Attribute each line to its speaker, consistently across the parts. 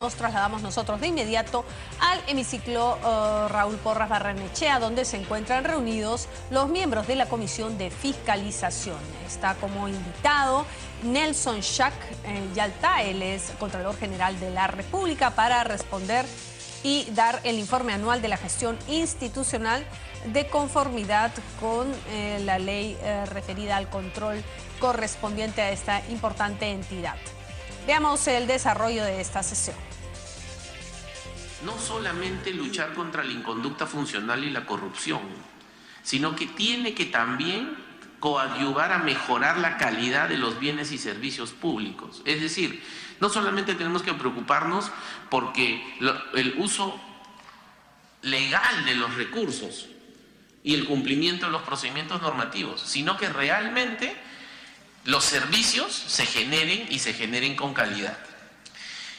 Speaker 1: Nos trasladamos nosotros de inmediato al hemiciclo Raúl Porras Barrenechea, donde se encuentran reunidos los miembros de la Comisión de Fiscalización. Está como invitado Nelson Schack Yalta, él es Contralor General de la República, para responder y dar el informe anual de la gestión institucional de conformidad con la ley referida al control correspondiente a esta importante entidad. Veamos el desarrollo de esta sesión.
Speaker 2: No solamente luchar contra la inconducta funcional y la corrupción, sino que tiene que también coadyuvar a mejorar la calidad de los bienes y servicios públicos. Es decir, no solamente tenemos que preocuparnos porque el uso legal de los recursos y el cumplimiento de los procedimientos normativos, sino que realmente los servicios se generen con calidad.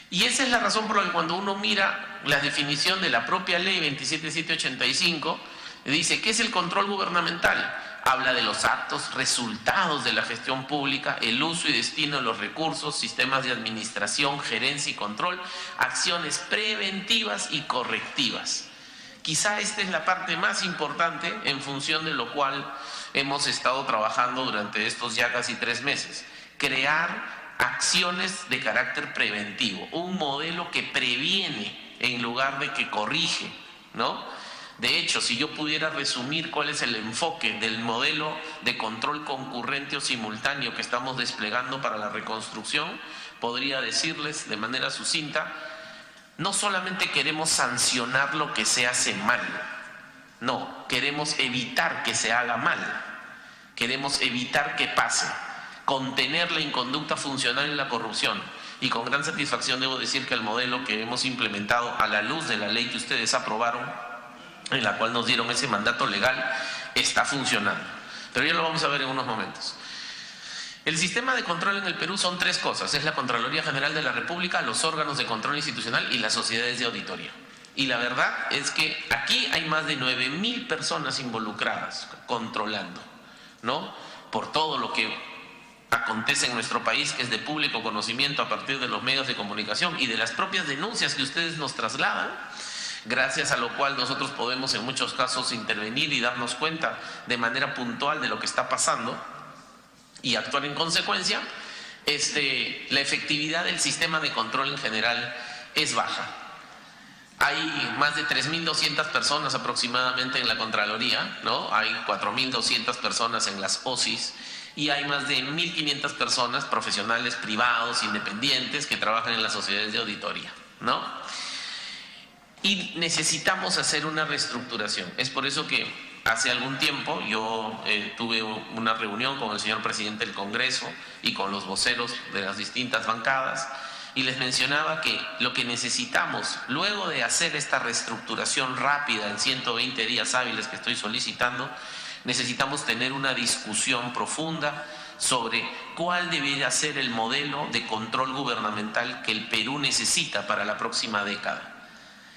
Speaker 2: Y esa es la razón por la que cuando uno mira la definición de la propia ley 27785, dice ¿qué es el control gubernamental? Habla de los actos, resultados de la gestión pública, el uso y destino de los recursos, sistemas de administración, gerencia y control, acciones preventivas y correctivas. Quizá esta es la parte más importante en función de lo cual hemos estado trabajando durante estos ya casi 3 meses. Crear acciones de carácter preventivo, un modelo que previene en lugar de que corrige, ¿no? De hecho, si yo pudiera resumir cuál es el enfoque del modelo de control concurrente o simultáneo que estamos desplegando para la reconstrucción, podría decirles de manera sucinta: no solamente queremos sancionar lo que se hace mal, no, queremos evitar que se haga mal, queremos evitar que pase, contener la inconducta funcional y la corrupción. Y con gran satisfacción debo decir que el modelo que hemos implementado a la luz de la ley que ustedes aprobaron, en la cual nos dieron ese mandato legal, está funcionando. Pero ya lo vamos a ver en unos momentos. El sistema de control en el Perú son 3 cosas: es la Contraloría General de la República, los órganos de control institucional y las sociedades de auditoría. Y la verdad es que aquí hay más de 9,000 personas involucradas controlando, ¿no? Por todo lo que acontece en nuestro país, que es de público conocimiento a partir de los medios de comunicación y de las propias denuncias que ustedes nos trasladan, gracias a lo cual nosotros podemos en muchos casos intervenir y darnos cuenta de manera puntual de lo que está pasando y actuar en consecuencia. La efectividad del sistema de control en general es baja. Hay más de 3,200 personas aproximadamente en la Contraloría, ¿no? Hay 4,200 personas en las OSIs y hay más de 1,500 personas, profesionales privados, independientes, que trabajan en las sociedades de auditoría, ¿no? Y necesitamos hacer una reestructuración. Es por eso que hace algún tiempo yo tuve una reunión con el señor presidente del Congreso y con los voceros de las distintas bancadas, y les mencionaba que lo que necesitamos, luego de hacer esta reestructuración rápida en 120 días hábiles que estoy solicitando, necesitamos tener una discusión profunda sobre cuál debería ser el modelo de control gubernamental que el Perú necesita para la próxima década.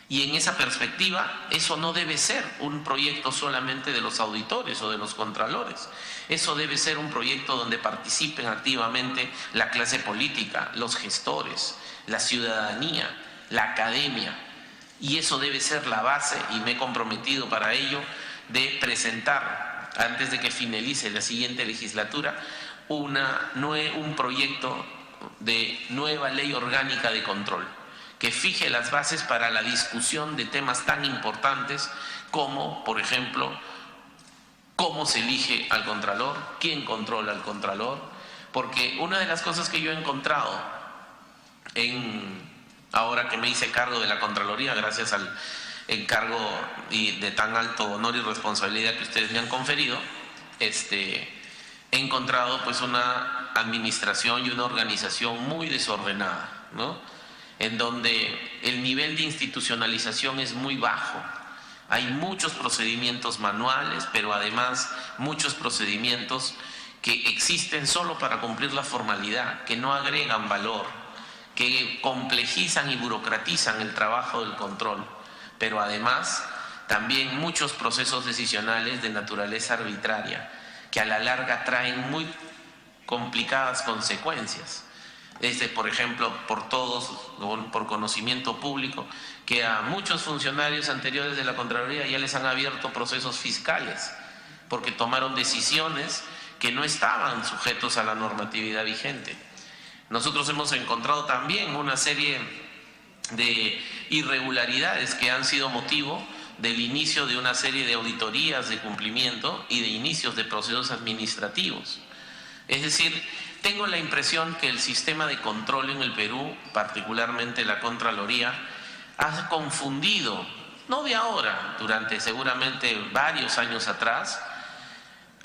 Speaker 2: Y en esa perspectiva, eso no debe ser un proyecto solamente de los auditores o de los contralores. Eso debe ser un proyecto donde participen activamente la clase política, los gestores, la ciudadanía, la academia. Y eso debe ser la base, y me he comprometido para ello, de presentar, antes de que finalice la siguiente legislatura, un proyecto de nueva ley orgánica de control, que fije las bases para la discusión de temas tan importantes como, por ejemplo, cómo se elige al contralor, quién controla al contralor, porque una de las cosas que yo he encontrado ahora que me hice cargo de la Contraloría, gracias al encargo y de tan alto honor y responsabilidad que ustedes me han conferido, he encontrado pues una administración y una organización muy desordenada, ¿no? En donde el nivel de institucionalización es muy bajo. Hay muchos procedimientos manuales, pero además muchos procedimientos que existen solo para cumplir la formalidad, que no agregan valor, que complejizan y burocratizan el trabajo del control, pero además también muchos procesos decisionales de naturaleza arbitraria, que a la larga traen muy complicadas consecuencias. por ejemplo, por todos, por conocimiento público, que a muchos funcionarios anteriores de la Contraloría ya les han abierto procesos fiscales, porque tomaron decisiones que no estaban sujetos a la normatividad vigente. Nosotros hemos encontrado también una serie de irregularidades que han sido motivo del inicio de una serie de auditorías de cumplimiento y de inicios de procesos administrativos. Es decir, tengo la impresión que el sistema de control en el Perú, particularmente la Contraloría, ha confundido, no de ahora, durante seguramente varios años atrás,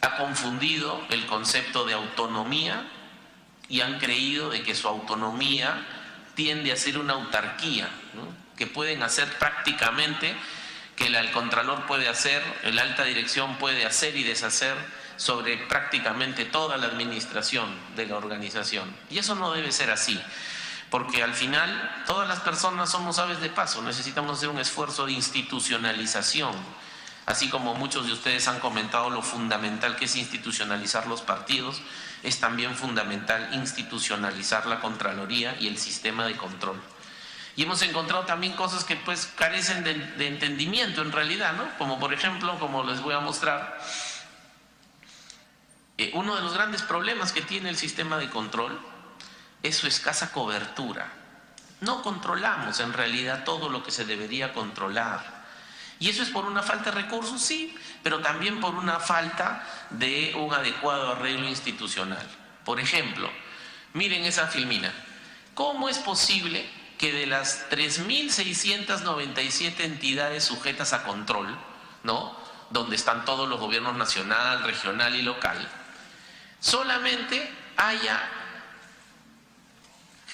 Speaker 2: ha confundido el concepto de autonomía y han creído de que su autonomía tiende a ser una autarquía, ¿no? Que pueden hacer prácticamente, que el Contralor puede hacer, el alta dirección puede hacer y deshacer sobre prácticamente toda la administración de la organización. Y eso no debe ser así, porque al final todas las personas somos aves de paso, necesitamos hacer un esfuerzo de institucionalización. Así como muchos de ustedes han comentado lo fundamental que es institucionalizar los partidos, es también fundamental institucionalizar la Contraloría y el sistema de control. Y hemos encontrado también cosas que pues carecen de entendimiento en realidad, ¿no? Como por ejemplo, como les voy a mostrar, uno de los grandes problemas que tiene el sistema de control es su escasa cobertura. No controlamos en realidad todo lo que se debería controlar. Y eso es por una falta de recursos, sí, pero también por una falta de un adecuado arreglo institucional. Por ejemplo, miren esa filmina. ¿Cómo es posible que de las 3.697 entidades sujetas a control, ¿no?, donde están todos los gobiernos nacional, regional y local, solamente haya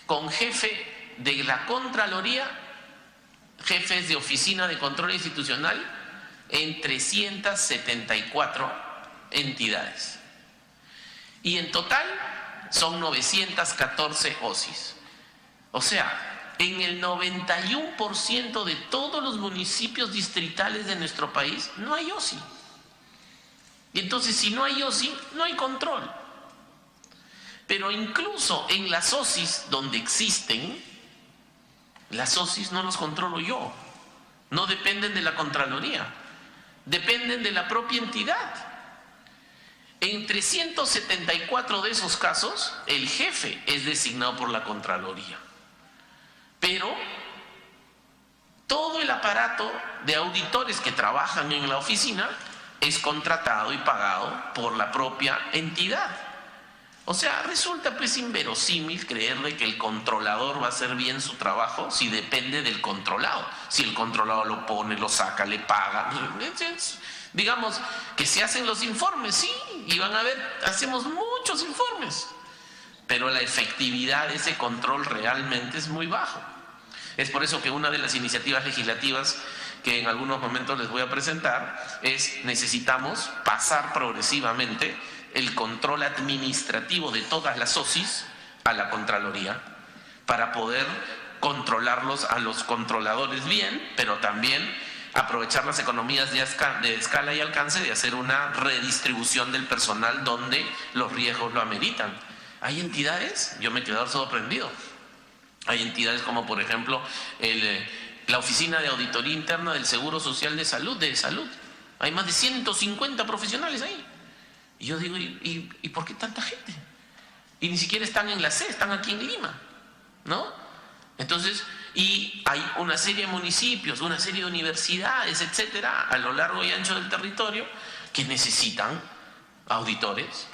Speaker 2: con jefe de la Contraloría, jefes de oficina de control institucional en 374 entidades? Y en total son 914 OSIs. O sea, en el 91% de todos los municipios distritales de nuestro país no hay OSI. Y entonces, si no hay OSI, no hay control. Pero incluso en las OSIs donde existen, las OSIs no los controlo yo, no dependen de la Contraloría, dependen de la propia entidad. En 374 de esos casos, el jefe es designado por la Contraloría, pero todo el aparato de auditores que trabajan en la oficina es contratado y pagado por la propia entidad. O sea, resulta pues inverosímil creer de que el controlador va a hacer bien su trabajo si depende del controlado. Si el controlado lo pone, lo saca, le paga. Digamos que se hacen los informes, sí, y van a ver, hacemos muchos informes, pero la efectividad de ese control realmente es muy bajo. Es por eso que una de las iniciativas legislativas que en algunos momentos les voy a presentar es: necesitamos pasar progresivamente el control administrativo de todas las OSIs a la Contraloría para poder controlarlos a los controladores bien, pero también aprovechar las economías de escala y alcance de hacer una redistribución del personal donde los riesgos lo ameritan. Hay entidades, yo me he quedado sorprendido, hay entidades como por ejemplo la Oficina de Auditoría Interna del Seguro Social de Salud, hay más de 150 profesionales ahí. Y yo digo, ¿y por qué tanta gente? Y ni siquiera están en la sede, están aquí en Lima, ¿no? Entonces, y hay una serie de municipios, una serie de universidades, etcétera, a lo largo y ancho del territorio, que necesitan auditores,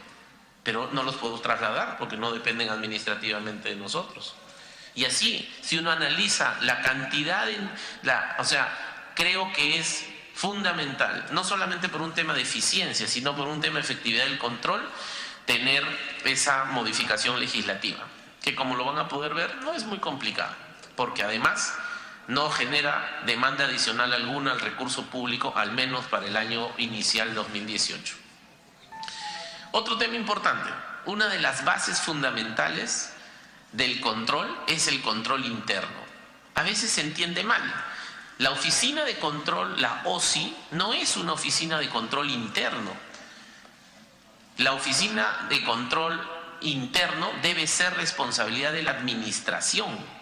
Speaker 2: pero no los podemos trasladar porque no dependen administrativamente de nosotros. Y así, si uno analiza la cantidad, o sea, creo que es fundamental, no solamente por un tema de eficiencia, sino por un tema de efectividad del control, tener esa modificación legislativa, que como lo van a poder ver, no es muy complicada, porque además no genera demanda adicional alguna al recurso público, al menos para el año inicial 2018. Otro tema importante, una de las bases fundamentales del control es el control interno. A veces se entiende mal. La oficina de control, la OSI, no es una oficina de control interno. La oficina de control interno debe ser responsabilidad de la administración.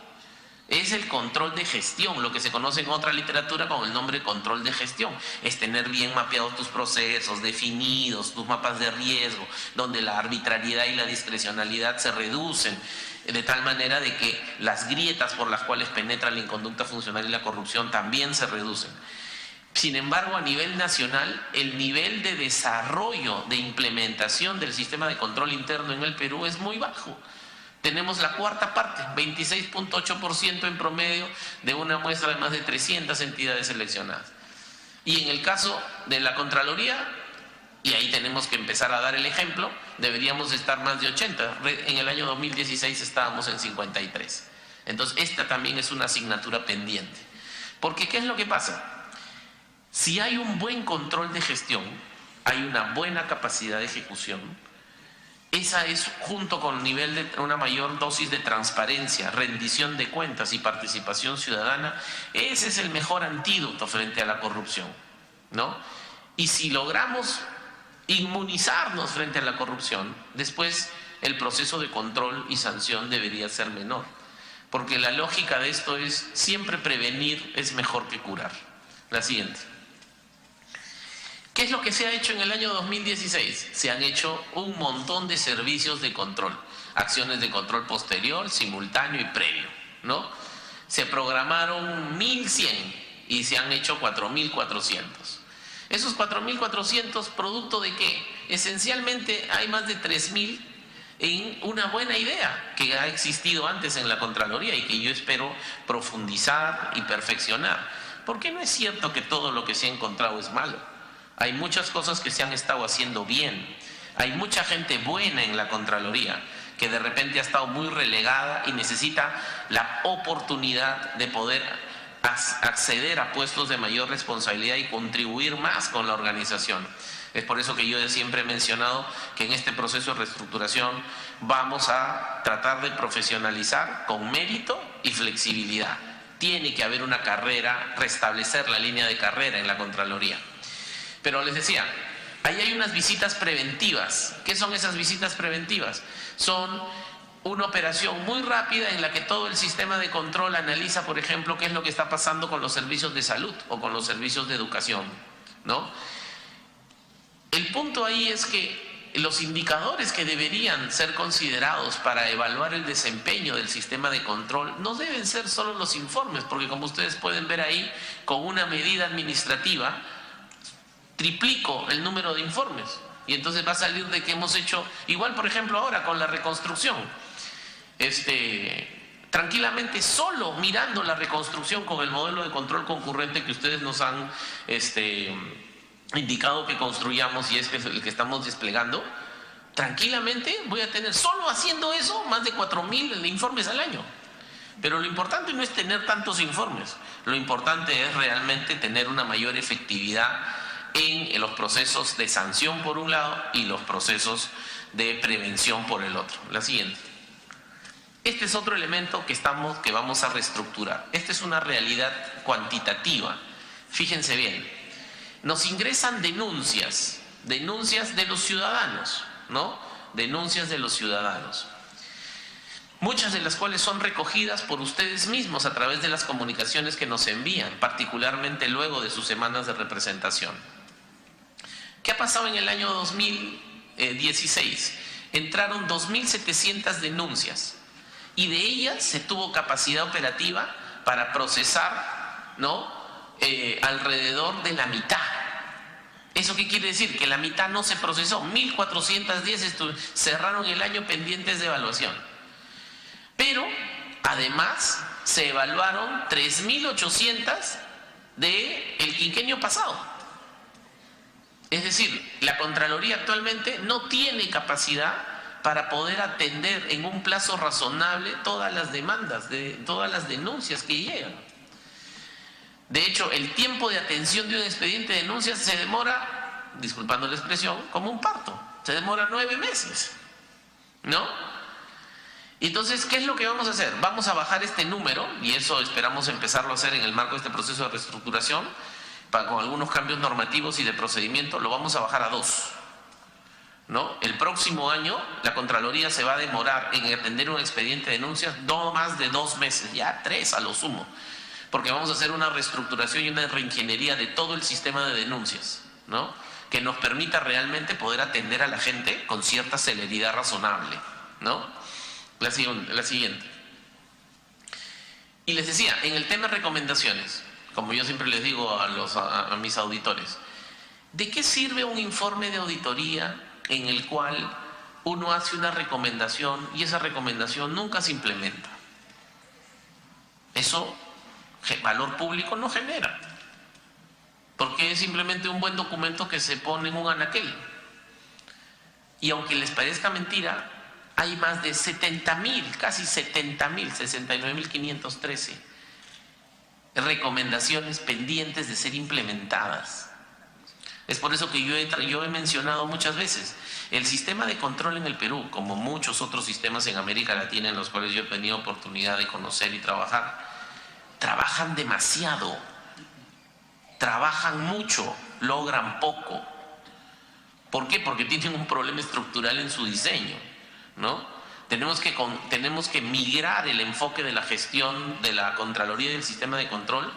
Speaker 2: Es el control de gestión, lo que se conoce en otra literatura con el nombre control de gestión. Es tener bien mapeados tus procesos, definidos, tus mapas de riesgo, donde la arbitrariedad y la discrecionalidad se reducen, de tal manera de que las grietas por las cuales penetra la inconducta funcional y la corrupción también se reducen. Sin embargo, a nivel nacional, el nivel de desarrollo, de implementación del sistema de control interno en el Perú es muy bajo. Tenemos la cuarta parte, 26.8% en promedio de una muestra de más de 300 entidades seleccionadas. Y en el caso de la Contraloría, y ahí tenemos que empezar a dar el ejemplo, deberíamos estar más de 80. En el año 2016 estábamos en 53. Entonces, esta también es una asignatura pendiente. Porque, ¿qué es lo que pasa? Si hay un buen control de gestión, hay una buena capacidad de ejecución. Esa es, junto con el nivel de una mayor dosis de transparencia, rendición de cuentas y participación ciudadana, ese es el mejor antídoto frente a la corrupción, ¿no? Y si logramos inmunizarnos frente a la corrupción, después el proceso de control y sanción debería ser menor, porque la lógica de esto es siempre prevenir es mejor que curar. La siguiente. ¿Qué es lo que se ha hecho en el año 2016? Se han hecho un montón de servicios de control, acciones de control posterior, simultáneo y previo, ¿no? Se programaron 1.100 y se han hecho 4.400. Esos 4.400, ¿producto de qué? Esencialmente hay más de 3.000 en una buena idea que ha existido antes en la Contraloría y que yo espero profundizar y perfeccionar. Porque no es cierto que todo lo que se ha encontrado es malo. Hay muchas cosas que se han estado haciendo bien. Hay mucha gente buena en la Contraloría que de repente ha estado muy relegada y necesita la oportunidad de poder acceder a puestos de mayor responsabilidad y contribuir más con la organización. Es por eso que yo siempre he mencionado que en este proceso de reestructuración vamos a tratar de profesionalizar con mérito y flexibilidad. Tiene que haber una carrera, restablecer la línea de carrera en la Contraloría. Pero les decía, ahí hay unas visitas preventivas. ¿Qué son esas visitas preventivas? Son una operación muy rápida en la que todo el sistema de control analiza, por ejemplo, qué es lo que está pasando con los servicios de salud o con los servicios de educación, ¿no? El punto ahí es que los indicadores que deberían ser considerados para evaluar el desempeño del sistema de control no deben ser solo los informes, porque como ustedes pueden ver ahí, con una medida administrativa triplico el número de informes y entonces va a salir de que hemos hecho, igual por ejemplo ahora con la reconstrucción, tranquilamente solo mirando la reconstrucción con el modelo de control concurrente que ustedes nos han indicado que construyamos y es el que estamos desplegando, tranquilamente voy a tener solo haciendo eso más de 4.000 informes al año. Pero lo importante no es tener tantos informes, lo importante es realmente tener una mayor efectividad en los procesos de sanción por un lado y los procesos de prevención por el otro. La siguiente. Este es otro elemento que vamos a reestructurar. Esta es una realidad cuantitativa. Fíjense bien, nos ingresan denuncias de los ciudadanos, ¿no? Denuncias de los ciudadanos. Muchas de las cuales son recogidas por ustedes mismos a través de las comunicaciones que nos envían, particularmente luego de sus semanas de representación. ¿Qué ha pasado en el año 2016? Entraron 2.700 denuncias y de ellas se tuvo capacidad operativa para procesar, ¿no? Alrededor de la mitad. ¿Eso qué quiere decir? Que la mitad no se procesó. 1.410 cerraron el año pendientes de evaluación. Pero además se evaluaron 3.800 del quinquenio pasado. Es decir, la Contraloría actualmente no tiene capacidad para poder atender en un plazo razonable todas las demandas, todas las denuncias que llegan. De hecho, el tiempo de atención de un expediente de denuncias se demora, disculpando la expresión, como un parto. Se demora 9 meses, ¿no? Entonces, ¿qué es lo que vamos a hacer? Vamos a bajar este número, y eso esperamos empezarlo a hacer en el marco de este proceso de reestructuración, con algunos cambios normativos y de procedimiento, lo vamos a bajar a 2. ¿no? El próximo año la Contraloría se va a demorar en atender un expediente de denuncias no más de 2 meses, ya 3 a lo sumo, porque vamos a hacer una reestructuración y una reingeniería de todo el sistema de denuncias, ¿no? Que nos permita realmente poder atender a la gente con cierta celeridad razonable, ¿no? La siguiente. Y les decía, en el tema de recomendaciones, como yo siempre les digo a mis auditores, ¿de qué sirve un informe de auditoría en el cual uno hace una recomendación y esa recomendación nunca se implementa? Eso valor público no genera, porque es simplemente un buen documento que se pone en un anaquel. Y aunque les parezca mentira, hay más de 70.000, casi 70.000, 69.513 recomendaciones pendientes de ser implementadas. Es por eso que yo he mencionado muchas veces, el sistema de control en el Perú, como muchos otros sistemas en América Latina en los cuales yo he tenido oportunidad de conocer y trabajar, trabajan demasiado, trabajan mucho, logran poco. ¿Por qué? Porque tienen un problema estructural en su diseño, ¿no? Tenemos que migrar el enfoque de la gestión de la Contraloría y del sistema de control,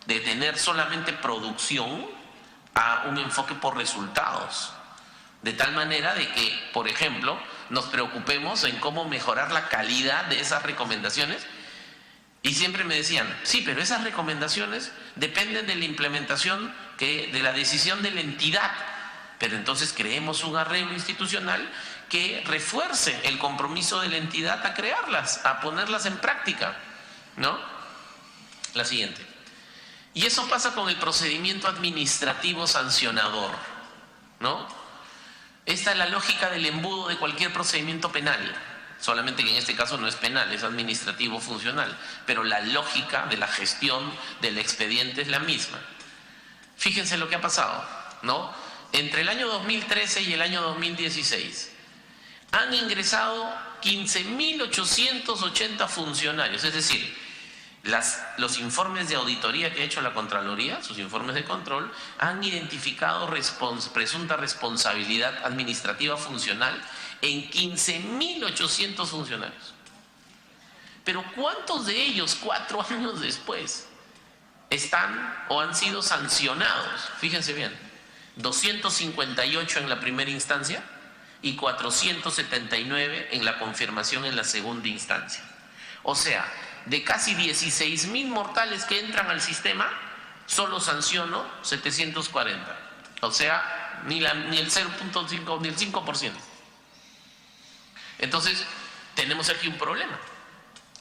Speaker 2: de tener solamente producción, a un enfoque por resultados, de tal manera de que, por ejemplo, nos preocupemos en cómo mejorar la calidad de esas recomendaciones. Y siempre me decían, sí, pero esas recomendaciones dependen de la implementación de la decisión de la entidad. Pero entonces creemos un arreglo institucional que refuerce el compromiso de la entidad a crearlas, a ponerlas en práctica, ¿no? La siguiente. Y eso pasa con el procedimiento administrativo sancionador, ¿no? Esta es la lógica del embudo de cualquier procedimiento penal, solamente que en este caso no es penal, es administrativo funcional, pero la lógica de la gestión del expediente es la misma. Fíjense lo que ha pasado, ¿no? Entre el año 2013 y el año 2016 han ingresado 15.880 funcionarios, es decir, los informes de auditoría que ha hecho la Contraloría, sus informes de control, han identificado presunta responsabilidad administrativa funcional en 15.800 funcionarios. Pero ¿cuántos de ellos 4 años después están o han sido sancionados? Fíjense bien, 258 en la primera instancia y 479 en la confirmación en la segunda instancia. O sea, de casi 16.000 mortales que entran al sistema, solo sanciono 740. O sea, ni el 0.5 ni el 5%. Entonces, tenemos aquí un problema.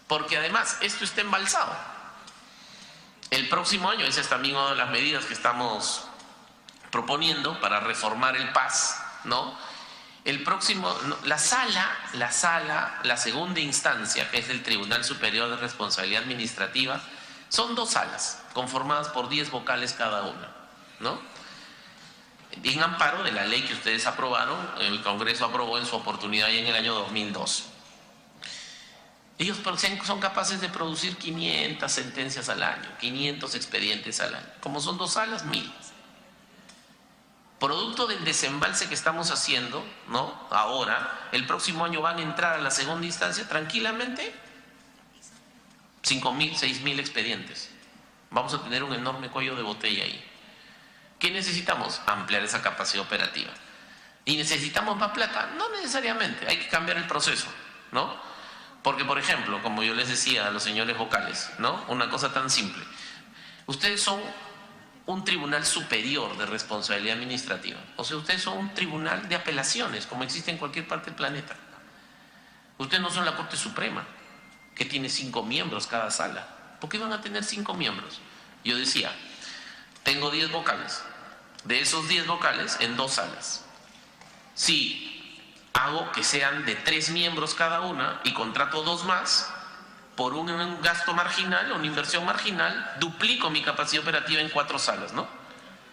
Speaker 2: Porque además, esto está embalsado. El próximo año, esa es también una de las medidas que estamos proponiendo para reformar el PAS, ¿no? La segunda instancia, que es el Tribunal Superior de Responsabilidad Administrativa, son 2 salas, conformadas por 10 vocales cada una, ¿no? En amparo de la ley que ustedes aprobaron, el Congreso aprobó en su oportunidad ya en el año 2002. Ellos son capaces de producir 500 sentencias al año, 500 expedientes al año. Como son 2 salas, 1.000. Producto del desembalse que estamos haciendo, ¿no? Ahora, el próximo año van a entrar a la segunda instancia tranquilamente 5.000, 6.000 expedientes. Vamos a tener un enorme cuello de botella ahí. ¿Qué necesitamos? Ampliar esa capacidad operativa. ¿Y necesitamos más plata? No necesariamente, hay que cambiar el proceso, ¿no? Porque, por ejemplo, como yo les decía a los señores vocales, ¿no? Una cosa tan simple. Ustedes son un tribunal superior de responsabilidad administrativa. O sea, ustedes son un tribunal de apelaciones, como existe en cualquier parte del planeta. Ustedes no son la Corte Suprema, que tiene 5 miembros cada sala. ¿Por qué van a tener 5 miembros? Yo decía, tengo 10 vocales. De esos 10 vocales, en 2 salas. Si hago que sean de 3 miembros cada una y contrato 2 más, por un gasto marginal, una inversión marginal, duplico mi capacidad operativa en 4 salas, ¿no?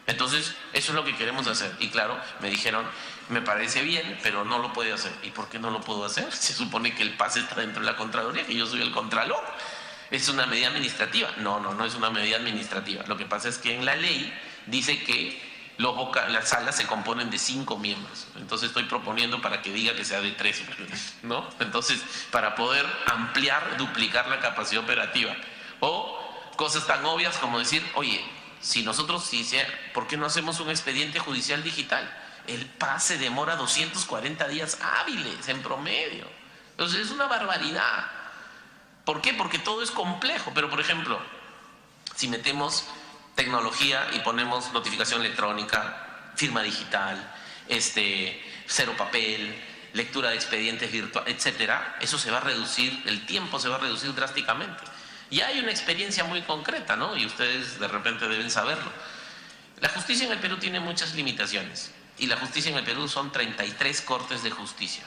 Speaker 2: Entonces, eso es lo que queremos hacer. Y claro, me dijeron, me parece bien, pero no lo puede hacer. ¿Y por qué no lo puedo hacer? Se supone que el PAS está dentro de la Contraloría, que yo soy el Contralor. ¿Es una medida administrativa? No es una medida administrativa. Lo que pasa es que en la ley dice que las salas se componen de 5 miembros. Entonces estoy proponiendo para que diga que sea de 3, ¿no? Entonces, para poder ampliar, duplicar la capacidad operativa. O cosas tan obvias como decir, oye, si nosotros, ¿por qué no hacemos un expediente judicial digital? El PAS se demora 240 días hábiles en promedio. Entonces es una barbaridad. ¿Por qué? Porque todo es complejo. Pero, por ejemplo, si metemos tecnología y ponemos notificación electrónica, firma digital, cero papel, lectura de expedientes virtuales, etcétera, eso se va a reducir, el tiempo se va a reducir drásticamente. Y hay una experiencia muy concreta, ¿no? Y ustedes de repente deben saberlo. La justicia en el Perú tiene muchas limitaciones. Y la justicia en el Perú son 33 cortes de justicia.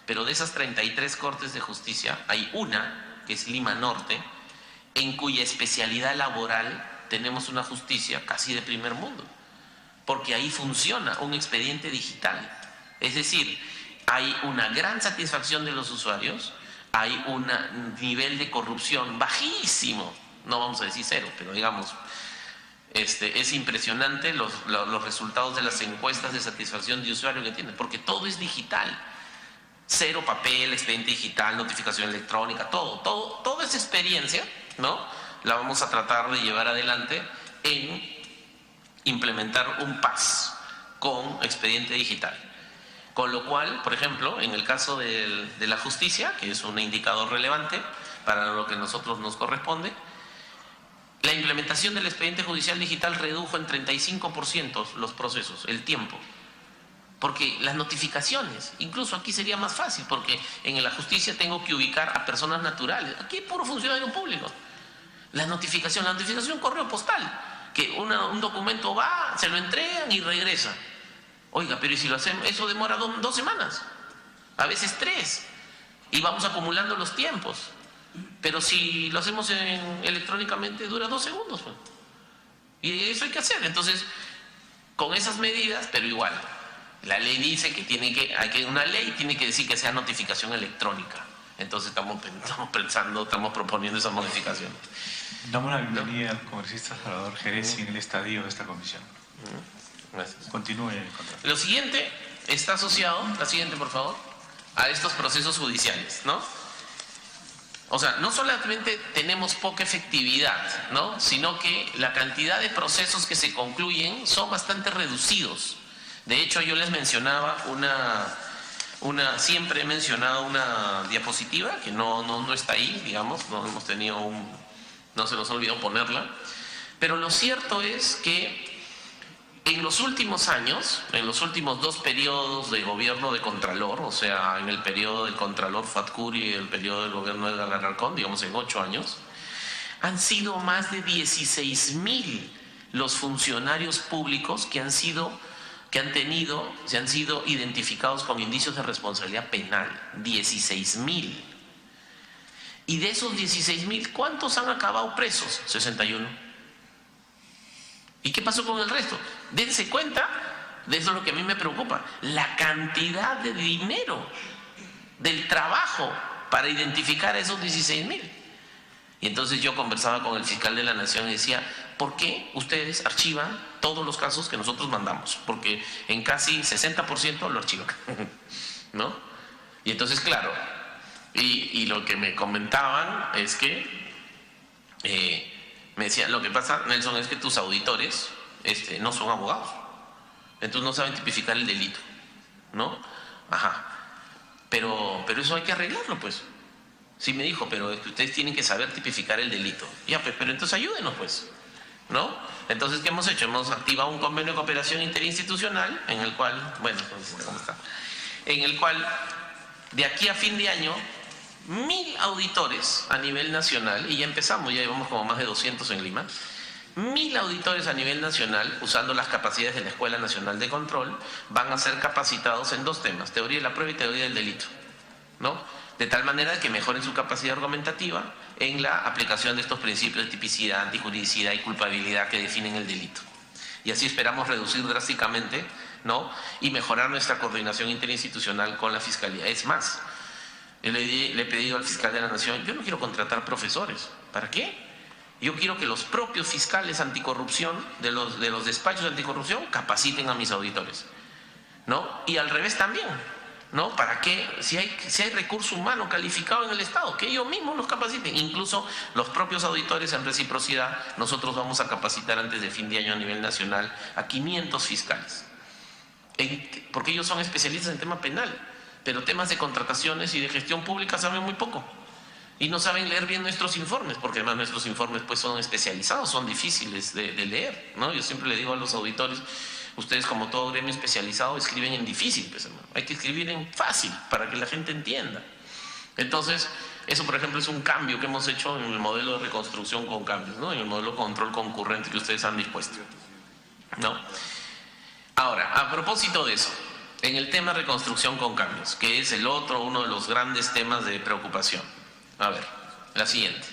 Speaker 2: Pero de esas 33 cortes de justicia hay una, que es Lima Norte, en cuya especialidad laboral tenemos una justicia casi de primer mundo, porque ahí funciona un expediente digital. Es decir, hay una gran satisfacción de los usuarios, hay un nivel de corrupción bajísimo, no vamos a decir cero, pero digamos, es impresionante los resultados de las encuestas de satisfacción de usuario que tienen, porque todo es digital. Cero papel, expediente digital, notificación electrónica, toda esa experiencia, ¿no?, la vamos a tratar de llevar adelante en implementar un PAS con expediente digital. Con lo cual, por ejemplo, en el caso de la justicia, que es un indicador relevante para lo que a nosotros nos corresponde, la implementación del expediente judicial digital redujo en 35% los procesos, el tiempo. Porque las notificaciones, incluso aquí sería más fácil, porque en la justicia tengo que ubicar a personas naturales. Aquí es puro funcionario público. La notificación correo postal, que un documento va, se lo entregan y regresa. Oiga, pero ¿y si lo hacemos? Eso demora 2 semanas, a veces 3, y vamos acumulando los tiempos. Pero si lo hacemos electrónicamente dura 2 segundos, pues. Y eso hay que hacer. Entonces, con esas medidas, pero igual, la ley dice que una ley tiene que decir que sea notificación electrónica. Entonces estamos proponiendo esa modificación.
Speaker 3: Damos la bienvenida al congresista Salvador Jerez en el estadio de esta comisión.
Speaker 2: Gracias.
Speaker 3: Continúe el contrato.
Speaker 2: Lo siguiente está asociado, la siguiente por favor, a estos procesos judiciales, ¿no? O sea, no solamente tenemos poca efectividad, ¿no?, sino que la cantidad de procesos que se concluyen son bastante reducidos. De hecho, yo les mencionaba siempre he mencionado una diapositiva que no está ahí, digamos, no se nos ha olvidado ponerla, pero lo cierto es que en los últimos años, en los últimos 2 periodos de gobierno de Contralor, o sea, en el periodo del Contralor Fuad Curi y el periodo del gobierno de Edgar Alarcón, digamos en 8 años, han sido más de 16.000 los funcionarios públicos que han sido identificados con indicios de responsabilidad penal. 16.000. Y de esos 16.000, ¿cuántos han acabado presos? 61. ¿Y qué pasó con el resto? Dense cuenta, de eso es lo que a mí me preocupa, la cantidad de dinero del trabajo para identificar a esos 16.000. Y entonces yo conversaba con el fiscal de la Nación y decía, ¿por qué ustedes archivan todos los casos que nosotros mandamos? Porque en casi 60% lo archivan, ¿no? Y entonces, claro, y lo que me comentaban es que me decían, lo que pasa, Nelson, es que tus auditores no son abogados, entonces no saben tipificar el delito, ¿no? Ajá. Pero eso hay que arreglarlo, pues. Sí, me dijo, pero es que ustedes tienen que saber tipificar el delito. Ya, pues, pero entonces ayúdenos, pues, ¿no? Entonces, ¿qué hemos hecho? Hemos activado un convenio de cooperación interinstitucional en el cual, bueno, ¿cómo está? En el cual, de aquí a fin de año, 1.000 auditores a nivel nacional, y ya empezamos, ya llevamos como más de 200 en Lima, 1.000 auditores a nivel nacional, usando las capacidades de la Escuela Nacional de Control, van a ser capacitados en 2 temas, teoría de la prueba y teoría del delito, ¿no? De tal manera que mejoren su capacidad argumentativa en la aplicación de estos principios de tipicidad, antijuridicidad y culpabilidad que definen el delito. Y así esperamos reducir drásticamente, ¿no?, y mejorar nuestra coordinación interinstitucional con la Fiscalía. Es más, le he pedido al fiscal de la Nación, yo no quiero contratar profesores. ¿Para qué? Yo quiero que los propios fiscales anticorrupción de los despachos de anticorrupción capaciten a mis auditores, ¿no? Y al revés también, ¿no? ¿Para qué? Si hay recurso humano calificado en el Estado, que ellos mismos los capaciten. Incluso los propios auditores, en reciprocidad, nosotros vamos a capacitar antes de fin de año a nivel nacional a 500 fiscales. Porque ellos son especialistas en tema penal, pero temas de contrataciones y de gestión pública saben muy poco. Y no saben leer bien nuestros informes, porque además nuestros informes pues son especializados, son difíciles de leer, ¿no? Yo siempre le digo a los auditores, ustedes como todo gremio especializado escriben en difícil, pues, hermano. Hay que escribir en fácil para que la gente entienda. Entonces, eso por ejemplo es un cambio que hemos hecho en el modelo de reconstrucción con cambios, ¿no? En el modelo de control concurrente que ustedes han dispuesto, ¿no? Ahora, a propósito de eso, en el tema de reconstrucción con cambios, que es uno de los grandes temas de preocupación. A ver, la siguiente.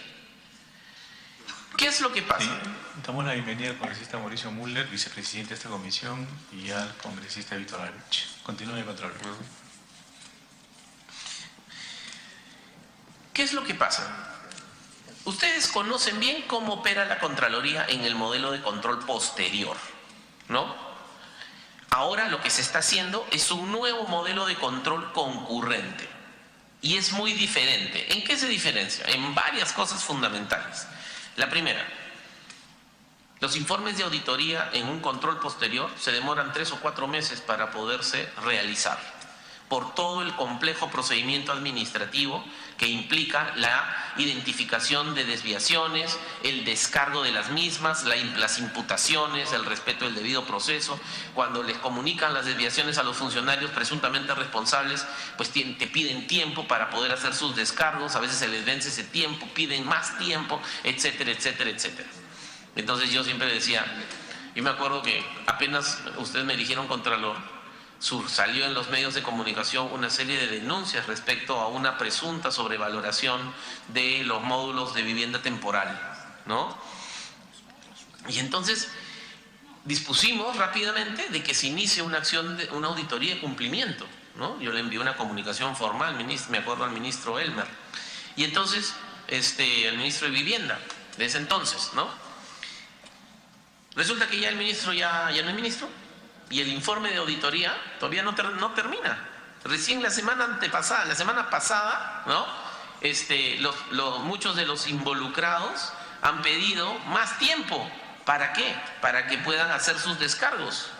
Speaker 2: ¿Qué es lo que pasa?
Speaker 3: Sí, damos la bienvenida al congresista Mauricio Müller, vicepresidente de esta comisión, y al congresista Víctor Aluche. Continúe, Contralor.
Speaker 2: ¿Qué es lo que pasa? Ustedes conocen bien cómo opera la Contraloría en el modelo de control posterior, ¿no? Ahora lo que se está haciendo es un nuevo modelo de control concurrente. Y es muy diferente. ¿En qué se diferencia? En varias cosas fundamentales. La primera, los informes de auditoría en un control posterior se demoran 3 o 4 meses para poderse realizar, por todo el complejo procedimiento administrativo que implica la identificación de desviaciones, el descargo de las mismas, las imputaciones, el respeto del debido proceso. Cuando les comunican las desviaciones a los funcionarios presuntamente responsables, pues te piden tiempo para poder hacer sus descargos, a veces se les vence ese tiempo, piden más tiempo, etcétera, etcétera, etcétera. Entonces yo siempre decía, yo me acuerdo que apenas ustedes me eligieron Contralor, salió en los medios de comunicación una serie de denuncias respecto a una presunta sobrevaloración de los módulos de vivienda temporal, ¿no? Y entonces dispusimos rápidamente de que se inicie una acción, una auditoría de cumplimiento, ¿no? Yo le envié una comunicación formal, me acuerdo al ministro Elmer, y entonces el ministro de Vivienda de ese entonces, ¿no? Resulta que ya el ministro ya no es ministro. Y el informe de auditoría todavía no termina. Recién la semana pasada, ¿no? Muchos de los involucrados han pedido más tiempo. ¿Para qué? Para que puedan hacer sus descargos.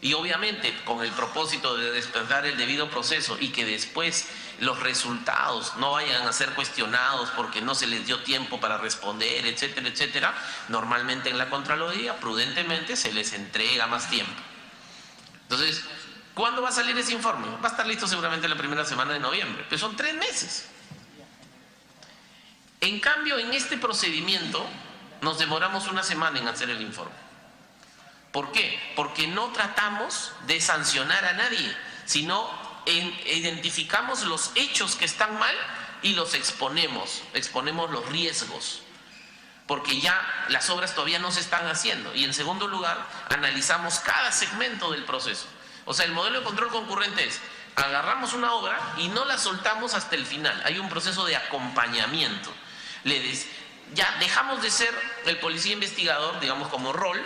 Speaker 2: Y obviamente con el propósito de despertar el debido proceso y que después los resultados no vayan a ser cuestionados porque no se les dio tiempo para responder, etcétera, etcétera, normalmente en la Contraloría prudentemente se les entrega más tiempo. Entonces, ¿cuándo va a salir ese informe? Va a estar listo seguramente la primera semana de noviembre, pero son 3 meses. En cambio, en este procedimiento nos demoramos 1 semana en hacer el informe. ¿Por qué? Porque no tratamos de sancionar a nadie, sino identificamos los hechos que están mal y los exponemos los riesgos, porque ya las obras todavía no se están haciendo. Y en segundo lugar, analizamos cada segmento del proceso. O sea, el modelo de control concurrente es, agarramos una obra y no la soltamos hasta el final. Hay un proceso de acompañamiento. Ya dejamos de ser el policía investigador, digamos, como rol,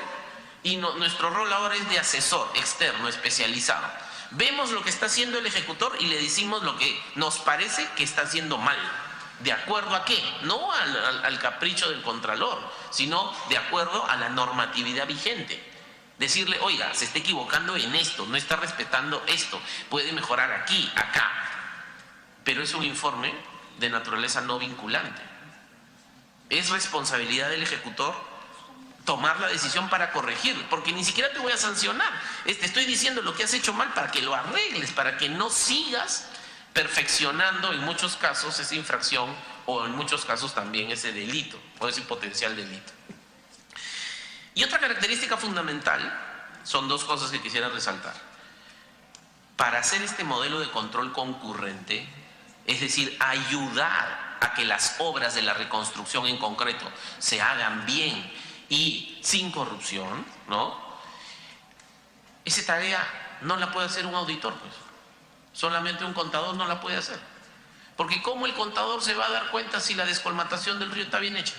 Speaker 2: y nuestro rol ahora es de asesor externo, especializado. Vemos lo que está haciendo el ejecutor y le decimos lo que nos parece que está haciendo mal. ¿De acuerdo a qué? No al capricho del Contralor, sino de acuerdo a la normatividad vigente. Decirle, oiga, se está equivocando en esto, no está respetando esto, puede mejorar aquí, acá. Pero es un informe de naturaleza no vinculante. Es responsabilidad del ejecutor tomar la decisión para corregir, porque ni siquiera te voy a sancionar. Te estoy diciendo lo que has hecho mal para que lo arregles, para que no sigas perfeccionando en muchos casos esa infracción o en muchos casos también ese delito o ese potencial delito. Y otra característica fundamental son 2 cosas que quisiera resaltar. Para hacer este modelo de control concurrente, es decir, ayudar a que las obras de la reconstrucción en concreto se hagan bien y sin corrupción, ¿no? Esa tarea no la puede hacer un auditor, pues. Solamente un contador no la puede hacer. Porque ¿cómo el contador se va a dar cuenta si la descolmatación del río está bien hecha?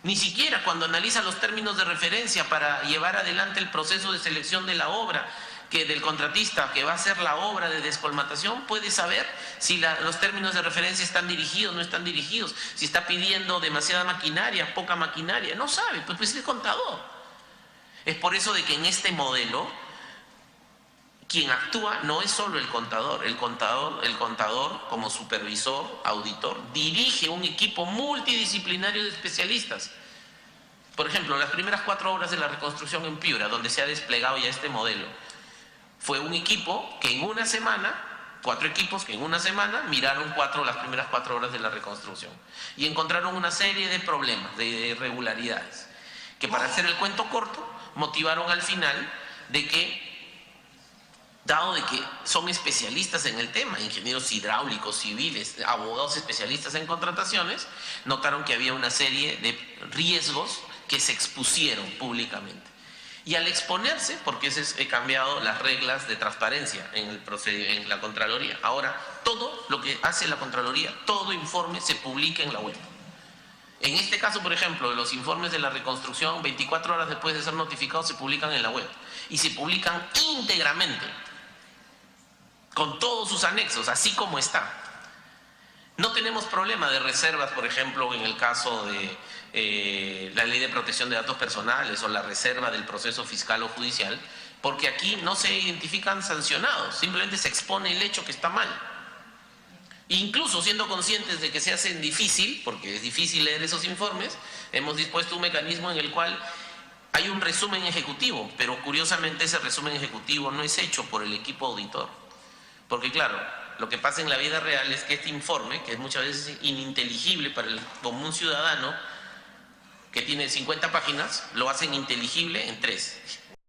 Speaker 2: Ni siquiera cuando analiza los términos de referencia para llevar adelante el proceso de selección de la obra, que del contratista que va a hacer la obra de descolmatación, puede saber si los términos de referencia están dirigidos o no están dirigidos, si está pidiendo demasiada maquinaria, poca maquinaria, no sabe, pues es el contador. Es por eso de que en este modelo quien actúa no es solo el contador como supervisor, auditor, dirige un equipo multidisciplinario de especialistas. Por ejemplo, las primeras 4 obras de la reconstrucción en Piura, donde se ha desplegado ya este modelo, fue un equipo que en una semana, 4 equipos que en una semana miraron las primeras 4 horas de la reconstrucción y encontraron una serie de problemas, de irregularidades, que para hacer el cuento corto, motivaron al final de que, dado de que son especialistas en el tema, ingenieros hidráulicos, civiles, abogados especialistas en contrataciones, notaron que había una serie de riesgos que se expusieron públicamente. Y al exponerse, porque he cambiado las reglas de transparencia en la Contraloría. Ahora, todo lo que hace la Contraloría, todo informe se publica en la web. En este caso, por ejemplo, los informes de la reconstrucción, 24 horas después de ser notificados, se publican en la web. Y se publican íntegramente, con todos sus anexos, así como está. No tenemos problema de reservas, por ejemplo, en el caso de la Ley de Protección de Datos Personales o la reserva del proceso fiscal o judicial, porque aquí no se identifican sancionados, simplemente se expone el hecho que está mal. Incluso siendo conscientes de que se hacen difícil, porque es difícil leer esos informes, hemos dispuesto un mecanismo en el cual hay un resumen ejecutivo, pero curiosamente ese resumen ejecutivo no es hecho por el equipo auditor. Porque claro, lo que pasa en la vida real es que este informe, que es muchas veces ininteligible para el común ciudadano, que tiene 50 páginas, lo hacen inteligible en 3.